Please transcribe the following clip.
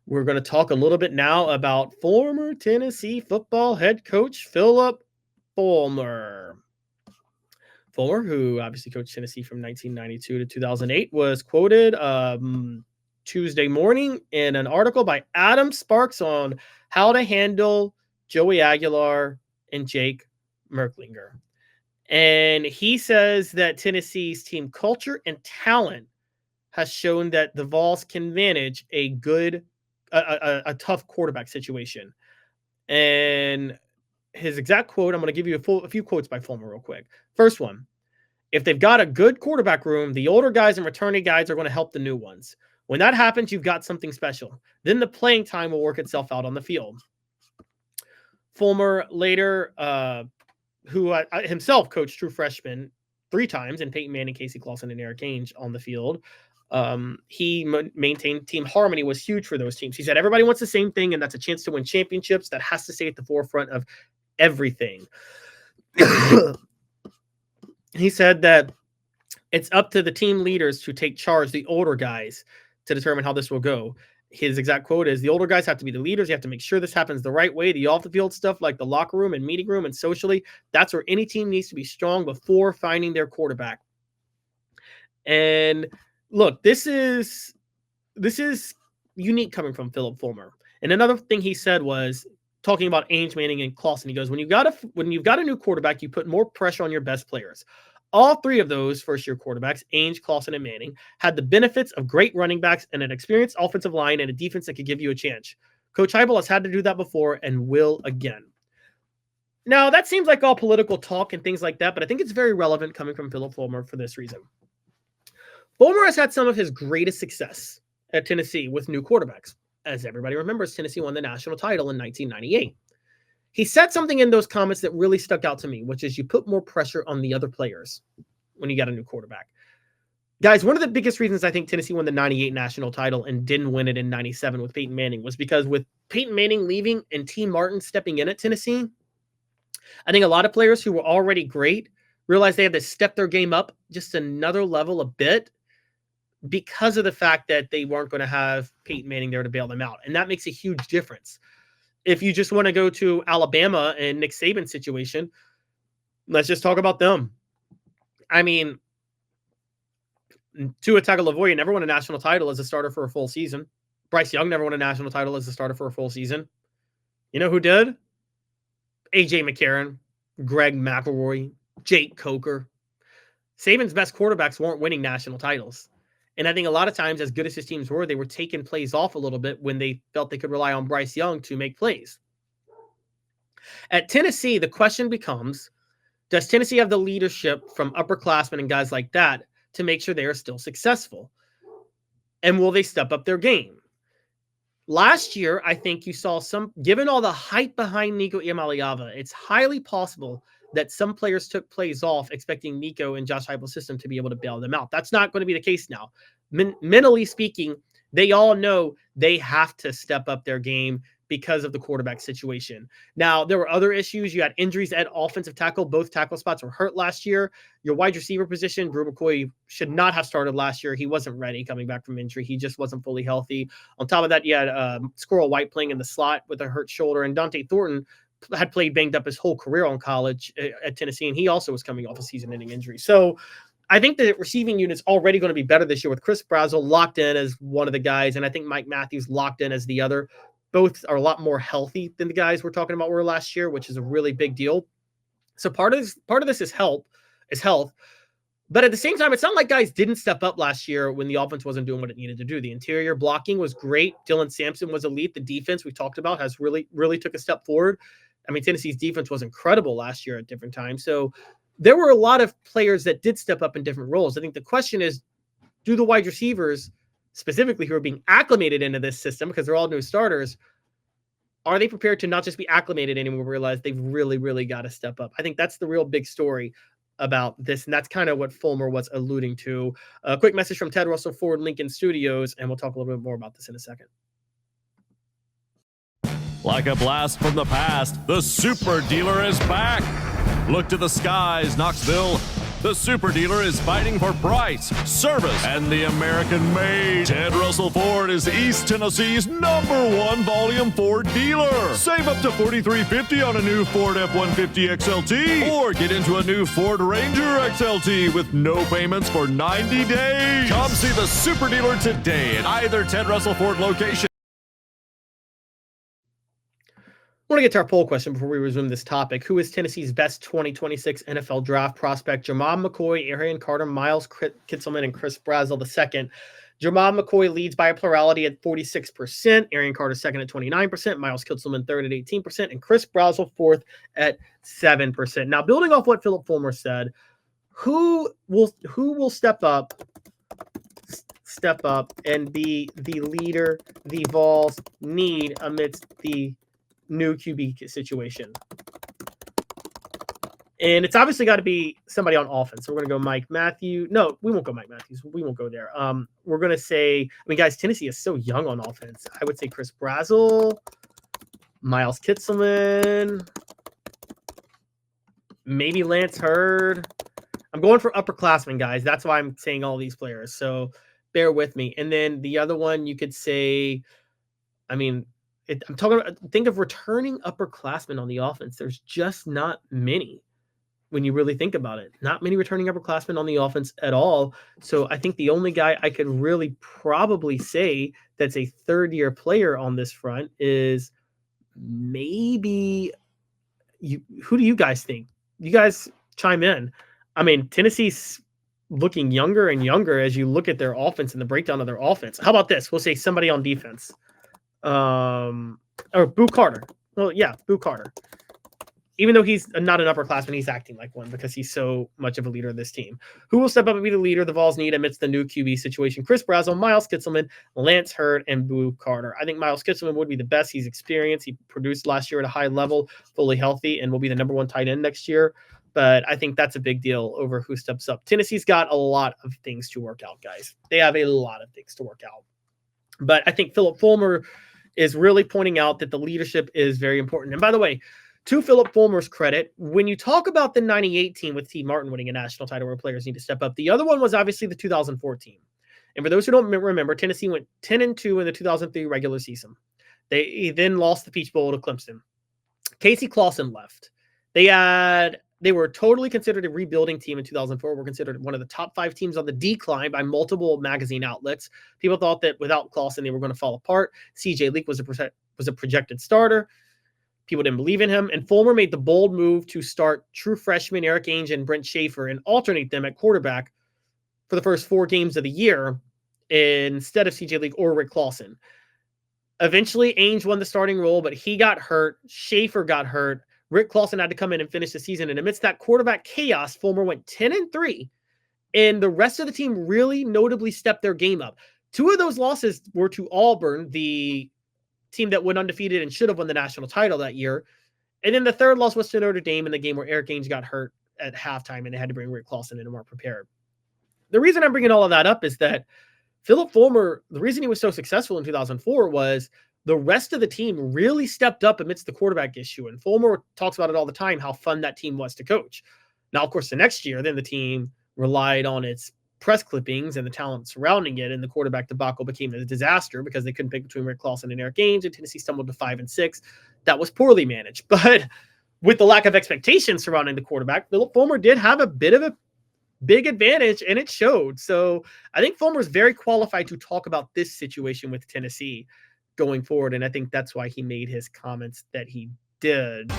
We're going to talk a little bit now about former Tennessee football head coach Phillip Fulmer. Fulmer, who obviously coached Tennessee from 1992 to 2008, was quoted Tuesday morning in an article by Adam Sparks on how to handle Joey Aguilar and Jake Merklinger. And he says that Tennessee's team culture and talent has shown that the Vols can manage a tough quarterback situation. And his exact quote, I'm going to give you a few quotes by Fulmer real quick. First one, if they've got a good quarterback room, the older guys and returning guys are going to help the new ones. When that happens, you've got something special. Then the playing time will work itself out on the field. Fulmer later, who himself coached true freshmen 3 times, and Peyton Manning, Casey Clausen, and Eric Ainge on the field. He maintained team harmony was huge for those teams. He said everybody wants the same thing, and that's a chance to win championships. That has to stay at the forefront of everything. He said that it's up to the team leaders to take charge, the older guys, to determine how this will go. His exact quote is, the older guys have to be the leaders. You have to make sure this happens the right way. The off-the-field stuff like the locker room and meeting room and socially, that's where any team needs to be strong before finding their quarterback. And look, this is unique coming from Phillip Fulmer. And another thing he said was, talking about Ainge, Manning, and Clausen, he goes, when you've got a new quarterback, you put more pressure on your best players. All 3 of those first-year quarterbacks, Ainge, Clausen, and Manning, had the benefits of great running backs and an experienced offensive line and a defense that could give you a chance. Coach Eberle has had to do that before and will again. Now, that seems like all political talk and things like that, but I think it's very relevant coming from Phillip Fulmer for this reason. Fulmer has had some of his greatest success at Tennessee with new quarterbacks. As everybody remembers, Tennessee won the national title in 1998. He said something in those comments that really stuck out to me, which is you put more pressure on the other players when you got a new quarterback. Guys, one of the biggest reasons I think Tennessee won the 98 national title and didn't win it in 97 with Peyton Manning was because with Peyton Manning leaving and T. Martin stepping in at Tennessee, I think a lot of players who were already great realized they had to step their game up just another level a bit because of the fact that they weren't going to have Peyton Manning there to bail them out. And that makes a huge difference. If you just want to go to Alabama and Nick Saban's situation, let's just talk about them. I mean, Tua Tagovailoa never won a national title as a starter for a full season. Bryce Young never won a national title as a starter for a full season. You know who did? A.J. McCarron, Greg McElroy, Jake Coker. Saban's best quarterbacks weren't winning national titles. And I think a lot of times, as good as his teams were, they were taking plays off a little bit when they felt they could rely on Bryce Young to make plays. At Tennessee, the question becomes, does Tennessee have the leadership from upperclassmen and guys like that to make sure they are still successful? And will they step up their game? Last year, I think you saw given all the hype behind Nico Iamaleava, it's highly possible that some players took plays off expecting Nico and Josh Heupel's system to be able to bail them out. That's not going to be the case now. Mentally speaking, they all know they have to step up their game because of the quarterback situation. Now, there were other issues. You had injuries at offensive tackle. Both tackle spots were hurt last year. Your wide receiver position, Drew McCoy, should not have started last year. He wasn't ready coming back from injury. He just wasn't fully healthy. On top of that, you had Squirrel White playing in the slot with a hurt shoulder, and Dante Thornton had played banged up his whole career on college at Tennessee, and he also was coming off a season-ending injury. So I think the receiving unit's already going to be better this year with Chris Brazzell locked in as one of the guys, and I think Mike Matthews locked in as the other. Both are a lot more healthy than the guys we're talking about were last year, which is a really big deal. So part of this is health. But at the same time, it's not like guys didn't step up last year when the offense wasn't doing what it needed to do. The interior blocking was great. Dylan Sampson was elite. The defense we talked about has really, really took a step forward. I mean, Tennessee's defense was incredible last year at different times. So there were a lot of players that did step up in different roles. I think the question is, do the wide receivers, specifically who are being acclimated into this system because they're all new starters, are they prepared to not just be acclimated anymore, realize they've really, really got to step up? I think that's the real big story about this, and that's kind of what Fulmer was alluding to. A quick message from Ted Russell Ford Lincoln Studios, and we'll talk a little bit more about this in a second. Like a blast from the past, the Super Dealer is back. Look to the skies, Knoxville. The Super Dealer is fighting for price, service, and the American-made. Ted Russell Ford is East Tennessee's #1 volume Ford dealer. Save up to $4,350 on a new Ford F-150 XLT, or get into a new Ford Ranger XLT with no payments for 90 days. Come see the Super Dealer today at either Ted Russell Ford location. I want to get to our poll question before we resume this topic. Who is Tennessee's best 2026 NFL draft prospect? Jamon McCoy, Arian Carter, Miles Kitselman, and Chris Brazel II. Jamon McCoy leads by a plurality at 46%, Arian Carter second at 29%, Miles Kitselman third at 18%, and Chris Brazel fourth at 7%. Now, building off what Phillip Fulmer said, who will step up and be the leader the Vols need amidst the new QB situation? And it's obviously got to be somebody on offense. So we're going to go Mike Matthews. No, we won't go Mike Matthews. We won't go there. We're going to say, I mean, guys, Tennessee is so young on offense. I would say Chris Brazel, Miles Kitselman, maybe Lance Hurd. I'm going for upperclassmen, guys. That's why I'm saying all these players. So bear with me. And then the other one you could say, I mean, I'm talking about, think of returning upperclassmen on the offense. There's just not many when you really think about it. Not many returning upperclassmen on the offense at all. So I think the only guy I could really probably say that's a third-year player on this front is maybe you. Who do you guys think? You guys chime in. I mean, Tennessee's looking younger and younger as you look at their offense and the breakdown of their offense. How about this? We'll say somebody on defense. Or Boo Carter. Well, yeah, Boo Carter. Even though he's not an upperclassman, he's acting like one because he's so much of a leader of this team. Who will step up and be the leader the Vols need amidst the new QB situation? Chris Brazel, Miles Kitselman, Lance Hurd, and Boo Carter. I think Miles Kitselman would be the best. He's experienced. He produced last year at a high level, fully healthy, and will be the #1 tight end next year. But I think that's a big deal over who steps up. Tennessee's got a lot of things to work out, guys. They have a lot of things to work out. But I think Phillip Fulmer is really pointing out that the leadership is very important. And by the way, to Phillip Fulmer's credit, when you talk about the 98 team with T. Martin winning a national title where players need to step up, the other one was obviously the 2014. And for those who don't remember, Tennessee went 10-2 in the 2003 regular season. They then lost the Peach Bowl to Clemson. Casey Clausen left. They were totally considered a rebuilding team in 2004. Were considered one of the top 5 teams on the decline by multiple magazine outlets. People thought that without Clausen, they were going to fall apart. C.J. Leak was a projected starter. People didn't believe in him. And Fulmer made the bold move to start true freshmen Eric Ainge and Brent Schaefer and alternate them at quarterback for the first 4 games of the year instead of C.J. Leak or Rick Clausen. Eventually, Ainge won the starting role, but he got hurt. Schaefer got hurt. Rick Clausen had to come in and finish the season. And amidst that quarterback chaos, Fulmer went 10-3. And the rest of the team really notably stepped their game up. 2 of those losses were to Auburn, the team that went undefeated and should have won the national title that year. And then the third loss was to Notre Dame in the game where Eric Ainge got hurt at halftime and they had to bring Rick Clausen in and weren't prepared. The reason I'm bringing all of that up is that Phillip Fulmer, the reason he was so successful in 2004 was the rest of the team really stepped up amidst the quarterback issue. And Fulmer talks about it all the time, how fun that team was to coach. Now, of course, the next year, then the team relied on its press clippings and the talent surrounding it, and the quarterback debacle became a disaster because they couldn't pick between Rick Clausen and Eric Ainge, and Tennessee stumbled to 5-6. That was poorly managed. But with the lack of expectations surrounding the quarterback, Phillip Fulmer did have a bit of a big advantage, and it showed. So I think Fulmer is very qualified to talk about this situation with Tennessee going forward, and I think that's why he made his comments that he did.